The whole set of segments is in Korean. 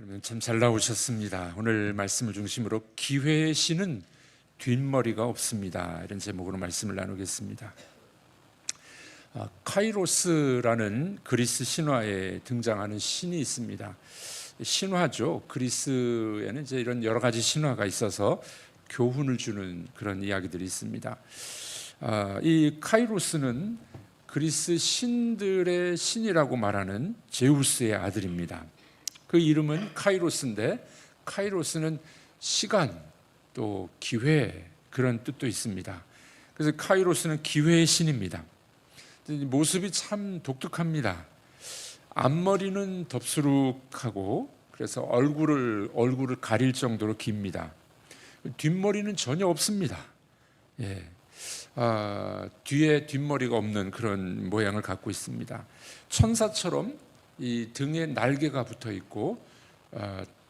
여러분 참 잘 나오셨습니다. 오늘 말씀을 중심으로 기회의 신은 뒷머리가 없습니다. 이런 제목으로 말씀을 나누겠습니다. 카이로스라는 그리스 신화에 등장하는 신이 있습니다. 신화죠. 그리스에는 이제 이런 여러 가지 신화가 있어서 교훈을 주는 그런 이야기들이 있습니다. 이 카이로스는 그리스 신들의 신이라고 말하는 제우스의 아들입니다. 그 이름은 카이로스인데, 카이로스는 시간 또 기회 그런 뜻도 있습니다. 그래서 카이로스는 기회의 신입니다. 모습이 참 독특합니다. 앞머리는 덥수룩하고 그래서 얼굴을 가릴 정도로 깁니다. 뒷머리는 전혀 없습니다. 뒤에 뒷머리가 없는 그런 모양을 갖고 있습니다. 천사처럼 이 등에 날개가 붙어 있고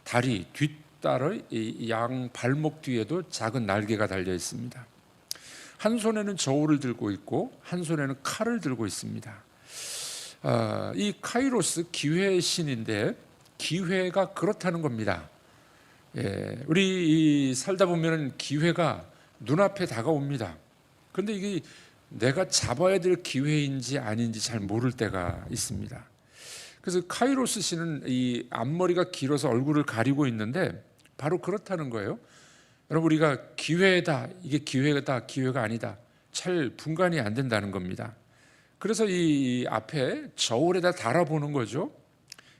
다리 뒷다리 양 발목 뒤에도 작은 날개가 달려 있습니다. 한 손에는 저울을 들고 있고 한 손에는 칼을 들고 있습니다. 이 카이로스 기회의 신인데 기회가 그렇다는 겁니다. 우리 살다 보면 기회가 눈앞에 다가옵니다. 그런데 이게 내가 잡아야 될 기회인지 아닌지 잘 모를 때가 있습니다. 그래서 카이로스 씨는 이 앞머리가 길어서 얼굴을 가리고 있는데 바로 그렇다는 거예요. 여러분, 우리가 기회다, 이게 기회다, 기회가 아니다, 잘 분간이 안 된다는 겁니다. 그래서 이 앞에 저울에다 달아보는 거죠.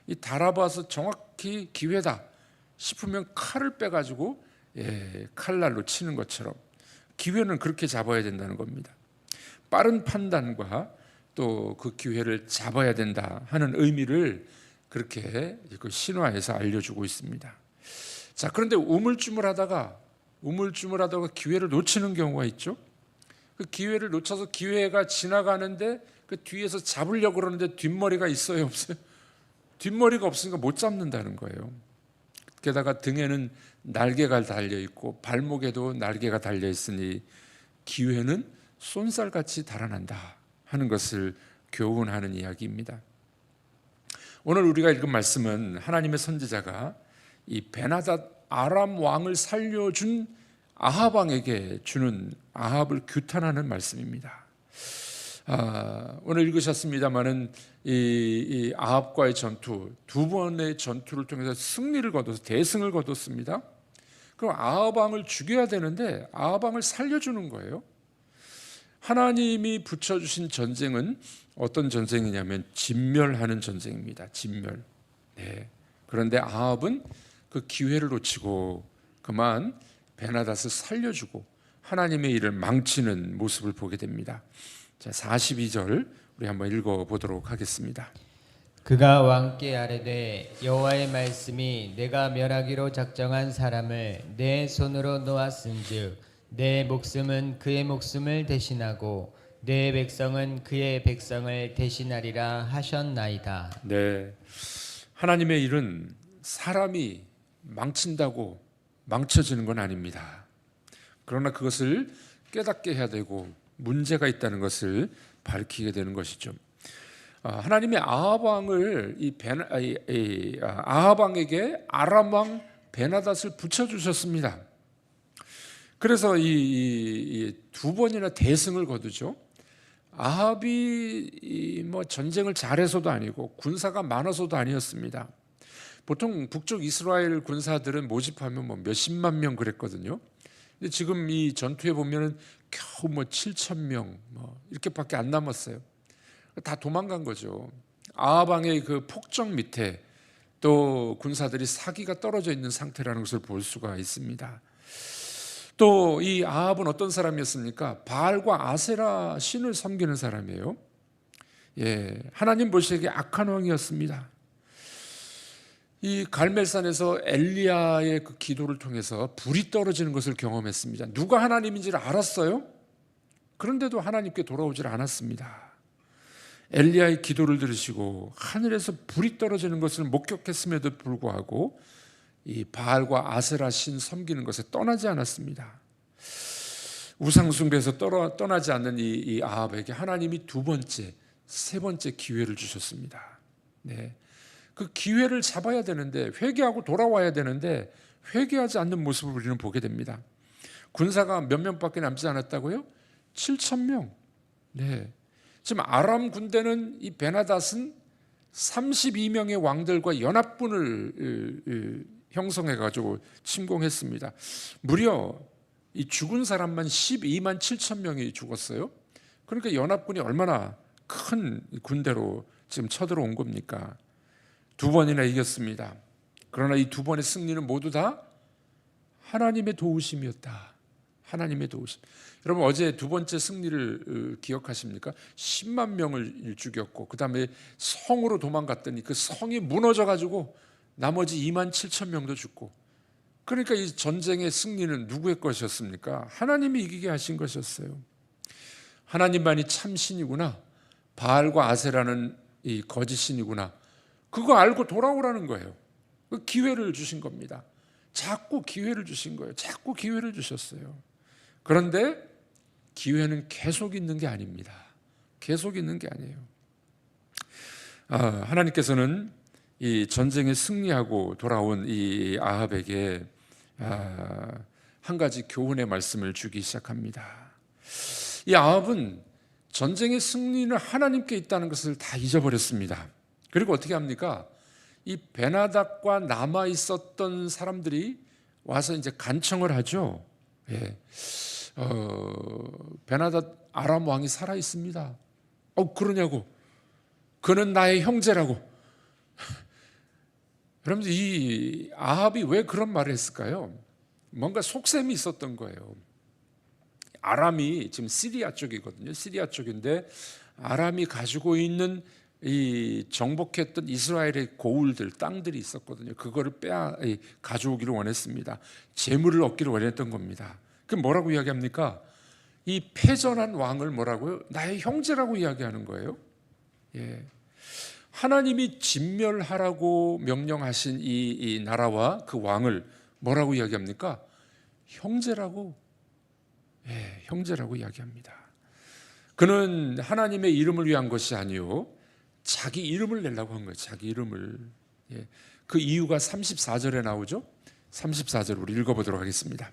이 달아봐서 정확히 기회다 싶으면 칼을 빼가지고 칼날로 치는 것처럼 기회는 그렇게 잡아야 된다는 겁니다. 빠른 판단과 또 그 기회를 잡아야 된다 하는 의미를 그렇게 그 신화에서 알려주고 있습니다. 자, 그런데 우물쭈물하다가 기회를 놓치는 경우가 있죠. 그 기회를 놓쳐서 기회가 지나가는데 그 뒤에서 잡으려고 그러는데 뒷머리가 있어요, 없어요? 뒷머리가 없으니까 못 잡는다는 거예요. 게다가 등에는 날개가 달려 있고 발목에도 날개가 달려 있으니 기회는 쏜살같이 달아난다 하는 것을 교훈하는 이야기입니다. 오늘 우리가 읽은 말씀은 하나님의 선지자가 이 베나닷 아람 왕을 살려준 아합 왕에게 주는 아합을 규탄하는 말씀입니다. 오늘 읽으셨습니다마는 이 아합과의 전투, 두 번의 전투를 통해서 승리를 거둬서 대승을 거뒀습니다. 그럼 아합 왕을 죽여야 되는데 아합 왕을 살려주는 거예요. 하나님이 붙여주신 전쟁은 어떤 전쟁이냐면 진멸하는 전쟁입니다. 진멸. 그런데 아합은 그 기회를 놓치고 그만 베나닷을 살려주고 하나님의 일을 망치는 모습을 보게 됩니다. 자, 42절 우리 한번 읽어보도록 하겠습니다. 그가 왕께 아뢰되 여호와의 말씀이 내가 멸하기로 작정한 사람을 내 손으로 놓았은즉 내 목숨은 그의 목숨을 대신하고 내 백성은 그의 백성을 대신하리라 하셨나이다. 네, 하나님의 일은 사람이 망친다고 망쳐지는 건 아닙니다. 그러나 그것을 깨닫게 해야 되고 문제가 있다는 것을 밝히게 되는 것이죠. 하나님이 아합 왕을 아합 왕에게 아람 왕 베나닷을 붙여주셨습니다. 그래서 이 두 번이나 대승을 거두죠. 아합이 뭐 전쟁을 잘해서도 아니고 군사가 많아서도 아니었습니다. 보통 북쪽 이스라엘 군사들은 모집하면 뭐 몇십만 명 그랬거든요. 근데 지금 이 전투에 보면은 겨우 뭐 7천 명 뭐 이렇게밖에 안 남았어요. 다 도망간 거죠. 아합 왕의 그 폭정 밑에 또 군사들이 사기가 떨어져 있는 상태라는 것을 볼 수가 있습니다. 또 이 아합은 어떤 사람이었습니까? 바알과 아세라 신을 섬기는 사람이에요. 하나님 보시기에 악한 왕이었습니다. 이 갈멜산에서 엘리야의 그 기도를 통해서 불이 떨어지는 것을 경험했습니다. 누가 하나님인지를 알았어요. 그런데도 하나님께 돌아오질 않았습니다. 엘리야의 기도를 들으시고 하늘에서 불이 떨어지는 것을 목격했음에도 불구하고 이 바알과 아세라 신 섬기는 것에 떠나지 않았습니다. 우상 숭배에서 떠나지 않는 이 아합에게 하나님이 두 번째, 세 번째 기회를 주셨습니다. 그 기회를 잡아야 되는데, 회개하고 돌아와야 되는데 회개하지 않는 모습을 우리는 보게 됩니다. 군사가 몇 명밖에 남지 않았다고요? 7,000명. 네. 지금 아람 군대는, 이 베나닷은 32명의 왕들과 연합군을 형성해 가지고 침공했습니다. 무려 이 죽은 사람만 12만 7천 명이 죽었어요. 그러니까 연합군이 얼마나 큰 군대로 지금 쳐들어온 겁니까? 2번이나 이겼습니다. 그러나 이 2번의 승리는 모두 다 하나님의 도우심이었다. 하나님의 도우심. 여러분, 어제 2번째 승리를 기억하십니까? 10만 명을 죽였고, 그 다음에 성으로 도망갔더니 그 성이 무너져가지고 나머지 2만 7천 명도 죽고. 그러니까 이 전쟁의 승리는 누구의 것이었습니까? 하나님이 이기게 하신 것이었어요. 하나님만이 참 신이구나, 바알과 아세라는 이 거짓 신이구나, 그거 알고 돌아오라는 거예요. 그 기회를 주신 겁니다. 자꾸 기회를 주신 거예요. 자꾸 기회를 주셨어요. 그런데 기회는 계속 있는 게 아닙니다. 계속 있는 게 아니에요. 하나님께서는 이 전쟁에 승리하고 돌아온 이 아합에게 한 가지 교훈의 말씀을 주기 시작합니다. 이 아합은 전쟁의 승리는 하나님께 있다는 것을 다 잊어버렸습니다. 그리고 어떻게 합니까? 이 베나닷과 남아 있었던 사람들이 와서 이제 간청을 하죠. 예. 베나닷 아람 왕이 살아 있습니다. 그러냐고? 그는 나의 형제라고. 여러분, 이 아합이 왜 그런 말을 했을까요? 뭔가 속셈이 있었던 거예요. 아람이 지금 시리아 쪽이거든요. 시리아 쪽인데 아람이 가지고 있는 이 정복했던 이스라엘의 고을들, 땅들이 있었거든요. 그거를 가져오기를 원했습니다. 재물을 얻기를 원했던 겁니다. 그럼 뭐라고 이야기합니까? 이 패전한 왕을 뭐라고요? 나의 형제라고 이야기하는 거예요. 예. 하나님이 진멸하라고 명령하신 이 나라와 그 왕을 뭐라고 이야기합니까? 형제라고. 예, 형제라고 이야기합니다. 그는 하나님의 이름을 위한 것이 아니요, 자기 이름을 내려고 한 거예요. 자기 이름을. 예. 그 이유가 34절에 나오죠. 34절 우리 읽어보도록 하겠습니다.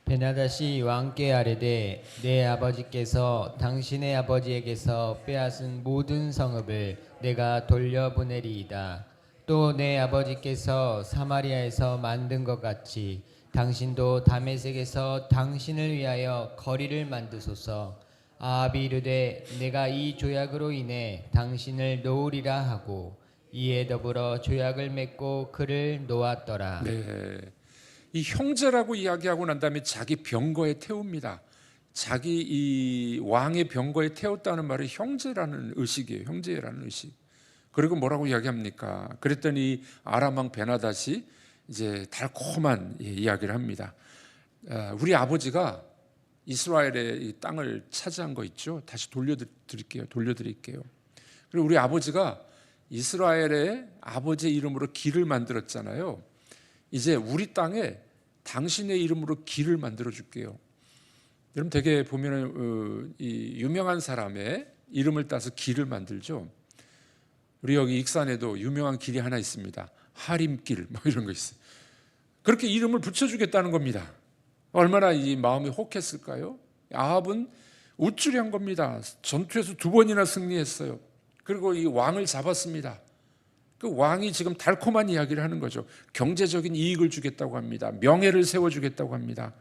베나닷이 왕께 아뢰되 내 아버지께서 당신의 아버지에게서 빼앗은 모든 성읍을 내가 돌려보내리이다. 또 내 아버지께서 사마리아에서 만든 것 같이 당신도 다메섹에서 당신을 위하여 거리를 만드소서. 아합이 이르되 내가 이 조약으로 인해 당신을 놓으리라 하고 이에 더불어 조약을 맺고 그를 놓았더라. 네. 이 형제라고 이야기하고 난 다음에 자기 병거에 태웁니다. 자기 이 왕의 병거에 태웠다는 말이 형제라는 의식이에요. 형제라는 의식. 그리고 뭐라고 이야기합니까? 그랬더니 아람 왕 베나닷이 이제 달콤한 이야기를 합니다. 우리 아버지가 이스라엘의 이 땅을 차지한 거 있죠? 다시 돌려드릴게요. 그리고 우리 아버지가 이스라엘의 아버지의 이름으로 길을 만들었잖아요. 이제 우리 땅에 당신의 이름으로 길을 만들어 줄게요. 여러분, 되게 보면은 이 유명한 사람의 이름을 따서 길을 만들죠. 우리 여기 익산에도 유명한 길이 하나 있습니다. 하림길 뭐 이런 거 있어요. 그렇게 이름을 붙여주겠다는 겁니다. 얼마나 이 마음이 혹했을까요? 아합은 우쭐한 겁니다. 전투에서 2번이나 승리했어요. 그리고 이 왕을 잡았습니다. 그 왕이 지금 달콤한 이야기를 하는 거죠. 경제적인 이익을 주겠다고 합니다. 명예를 세워주겠다고 합니다.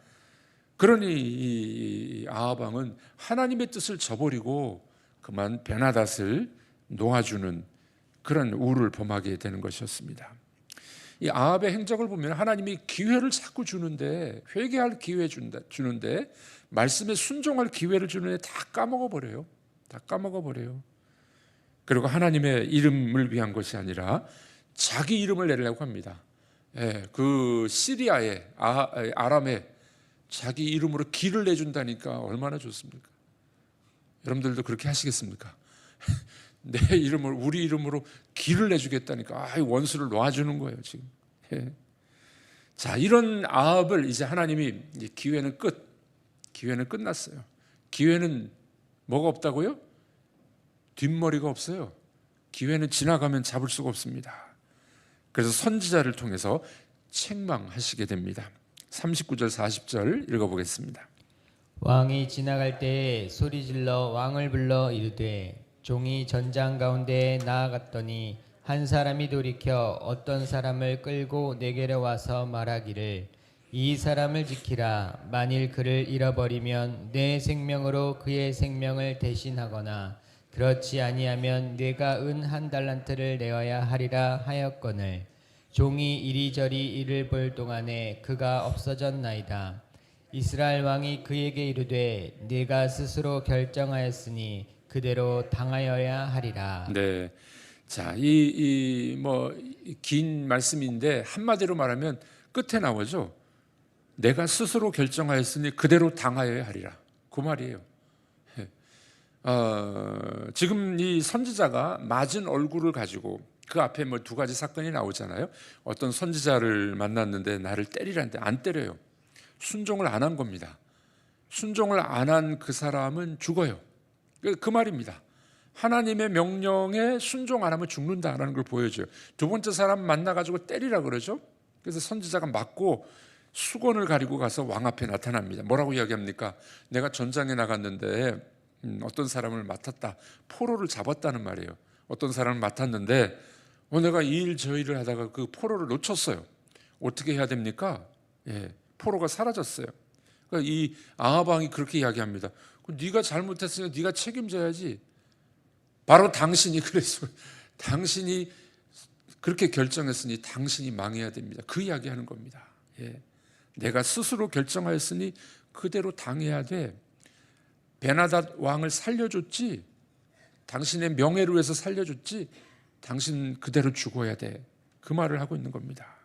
그러니 이 아합 왕은 하나님의 뜻을 저버리고 그만 베나닷을 놓아주는 그런 우를 범하게 되는 것이었습니다. 이 아합의 행적을 보면 하나님이 기회를 자꾸 주는데, 회개할 기회 주는데, 말씀에 순종할 기회를 주는데 다 까먹어버려요. 다 까먹어버려요. 그리고 하나님의 이름을 위한 것이 아니라 자기 이름을 내려고 합니다. 예, 그 시리아의 아람에 자기 이름으로 길을 내준다니까 얼마나 좋습니까? 여러분들도 그렇게 하시겠습니까? 내 이름을, 우리 이름으로 길을 내주겠다니까 원수를 놔주는 거예요 지금. 예. 자, 이런 아합을 이제 하나님이 기회는 끝났어요. 기회는 뭐가 없다고요? 뒷머리가 없어요. 기회는 지나가면 잡을 수가 없습니다. 그래서 선지자를 통해서 책망하시게 됩니다. 39절 40절 읽어보겠습니다. 왕이 지나갈 때에 소리질러 왕을 불러 이르되 종이 전장 가운데에 나아갔더니 한 사람이 돌이켜 어떤 사람을 끌고 내게로 와서 말하기를 이 사람을 지키라. 만일 그를 잃어버리면 내 생명으로 그의 생명을 대신하거나 그렇지 아니하면 내가 은 1달란트를 내어야 하리라 하였거늘 종이 이리저리 이를 볼 동안에 그가 없어졌나이다. 이스라엘 왕이 그에게 이르되 네가 스스로 결정하였으니 그대로 당하여야 하리라. 네, 자, 이 긴 말씀인데 한마디로 말하면 끝에 나오죠. 내가 스스로 결정하였으니 그대로 당하여야 하리라. 그 말이에요. 지금 이 선지자가 맞은 얼굴을 가지고 그 앞에 뭐 2가지 사건이 나오잖아요. 어떤 선지자를 만났는데 나를 때리라는데 안 때려요. 순종을 안 한 겁니다. 순종을 안 한 그 사람은 죽어요. 그 말입니다. 하나님의 명령에 순종 안 하면 죽는다라는 걸 보여줘요. 2번째 사람 만나가지고 때리라 그러죠. 그래서 선지자가 맞고 수건을 가리고 가서 왕 앞에 나타납니다. 뭐라고 이야기합니까? 내가 전장에 나갔는데 어떤 사람을 맡았다. 포로를 잡았다는 말이에요. 어떤 사람을 맡았는데 내가 이 일 저 일을 하다가 그 포로를 놓쳤어요. 어떻게 해야 됩니까? 포로가 사라졌어요. 그러니까 이 아합 왕이 그렇게 이야기합니다. 네가 잘못했으니까 네가 책임져야지. 바로 당신이 그래서 당신이 그렇게 결정했으니 당신이 망해야 됩니다. 그 이야기하는 겁니다. 내가 스스로 결정하였으니 그대로 당해야 돼. 베나닷 왕을 살려줬지. 당신의 명예를 위해서 살려줬지. 당신 그대로 죽어야 돼. 그 말을 하고 있는 겁니다.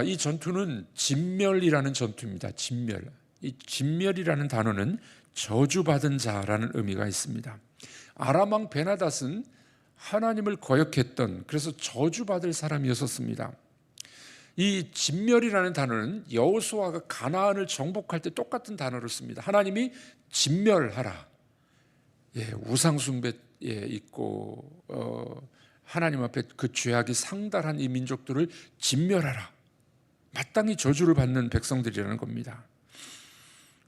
이 전투는 진멸이라는 전투입니다. 진멸. 이 진멸이라는 단어는 저주받은 자라는 의미가 있습니다. 아람 왕 베나닷은 하나님을 거역했던, 그래서 저주받을 사람이었습니다. 이 진멸이라는 단어는 여호수아가 가나안을 정복할 때 똑같은 단어를 씁니다. 하나님이 진멸하라. 우상 숭배에 있고 하나님 앞에 그 죄악이 상달한 이 민족들을 진멸하라. 마땅히 저주를 받는 백성들이라는 겁니다.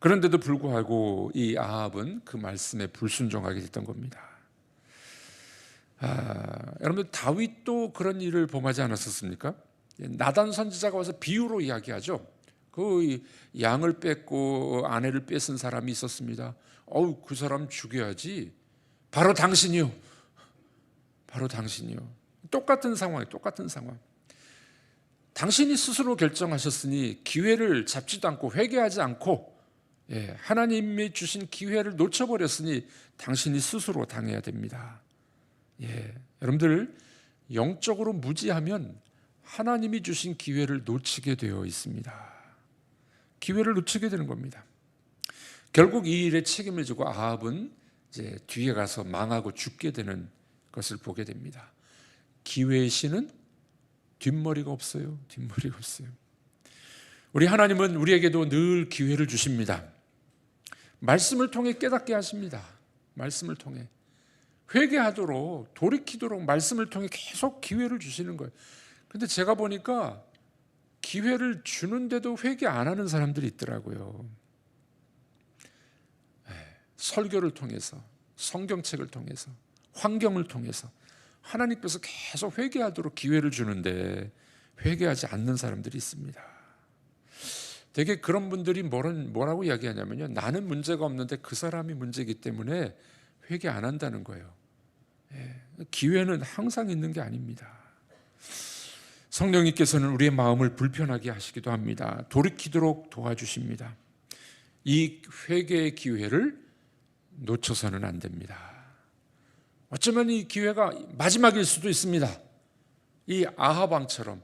그런데도 불구하고 이 아합은 그 말씀에 불순종하게 됐던 겁니다. 여러분들 다윗도 그런 일을 범하지 않았었습니까? 나단 선지자가 와서 비유로 이야기하죠. 그 양을 뺏고 아내를 뺏은 사람이 있었습니다. 그 사람 죽여야지. 바로 당신이요. 바로 당신이요. 똑같은 상황이에요. 똑같은 상황. 당신이 스스로 결정하셨으니 기회를 잡지도 않고 회개하지 않고 하나님이 주신 기회를 놓쳐버렸으니 당신이 스스로 당해야 됩니다. 여러분들 영적으로 무지하면 하나님이 주신 기회를 놓치게 되어 있습니다. 기회를 놓치게 되는 겁니다. 결국 이 일에 책임을 지고 아합은 이제 뒤에 가서 망하고 죽게 되는 것을 보게 됩니다. 기회의 신은 뒷머리가 없어요. 뒷머리가 없어요. 우리 하나님은 우리에게도 늘 기회를 주십니다. 말씀을 통해 깨닫게 하십니다. 말씀을 통해 회개하도록, 돌이키도록 말씀을 통해 계속 기회를 주시는 거예요. 근데 제가 보니까 기회를 주는데도 회개 안 하는 사람들이 있더라고요. 설교를 통해서, 성경책을 통해서, 환경을 통해서 하나님께서 계속 회개하도록 기회를 주는데 회개하지 않는 사람들이 있습니다. 되게 그런 분들이 뭐라고 이야기하냐면요, 나는 문제가 없는데 그 사람이 문제이기 때문에 회개 안 한다는 거예요. 기회는 항상 있는 게 아닙니다. 성령님께서는 우리의 마음을 불편하게 하시기도 합니다. 돌이키도록 도와주십니다. 이 회개의 기회를 놓쳐서는 안 됩니다. 어쩌면 이 기회가 마지막일 수도 있습니다. 이 아합 왕처럼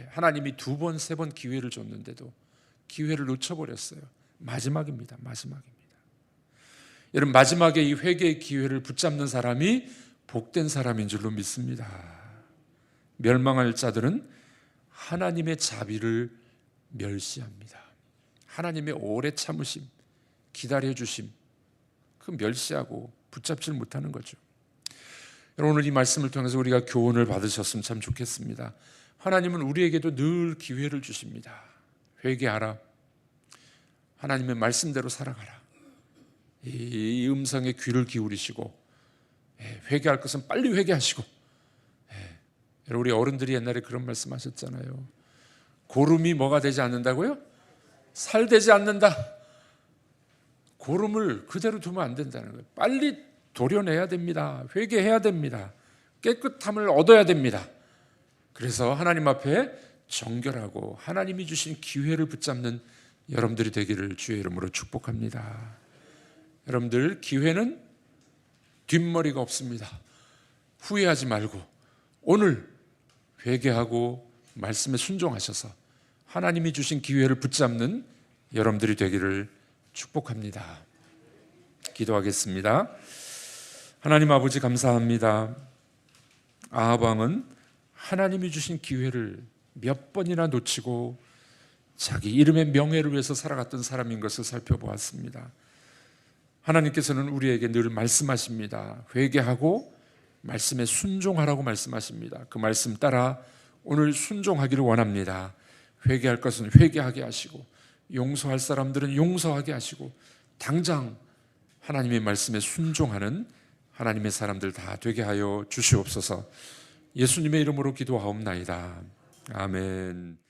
하나님이 2번, 3번 기회를 줬는데도 기회를 놓쳐버렸어요. 마지막입니다. 마지막입니다. 여러분, 마지막에 이 회개의 기회를 붙잡는 사람이 복된 사람인 줄로 믿습니다. 멸망할 자들은 하나님의 자비를 멸시합니다. 하나님의 오래 참으심, 기다려주심, 그 멸시하고 붙잡질 못하는 거죠. 여러분, 오늘 이 말씀을 통해서 우리가 교훈을 받으셨으면 참 좋겠습니다. 하나님은 우리에게도 늘 기회를 주십니다. 회개하라. 하나님의 말씀대로 살아가라. 이 음성에 귀를 기울이시고 회개할 것은 빨리 회개하시고. 여러분, 우리 어른들이 옛날에 그런 말씀하셨잖아요. 고름이 뭐가 되지 않는다고요? 살 되지 않는다. 고름을 그대로 두면 안 된다는 거예요. 빨리 도려내야 됩니다. 회개해야 됩니다. 깨끗함을 얻어야 됩니다. 그래서 하나님 앞에 정결하고 하나님이 주신 기회를 붙잡는 여러분들이 되기를 주의 이름으로 축복합니다. 여러분들, 기회는 뒷머리가 없습니다. 후회하지 말고 오늘 회개하고 말씀에 순종하셔서 하나님이 주신 기회를 붙잡는 여러분들이 되기를 축복합니다. 기도하겠습니다. 하나님 아버지, 감사합니다. 아합 왕은 하나님이 주신 기회를 몇 번이나 놓치고 자기 이름의 명예를 위해서 살아갔던 사람인 것을 살펴보았습니다. 하나님께서는 우리에게 늘 말씀하십니다. 회개하고 말씀에 순종하라고 말씀하십니다. 그 말씀 따라 오늘 순종하기를 원합니다. 회개할 것은 회개하게 하시고 용서할 사람들은 용서하게 하시고 당장 하나님의 말씀에 순종하는 하나님의 사람들 다 되게 하여 주시옵소서. 예수님의 이름으로 기도하옵나이다. 아멘.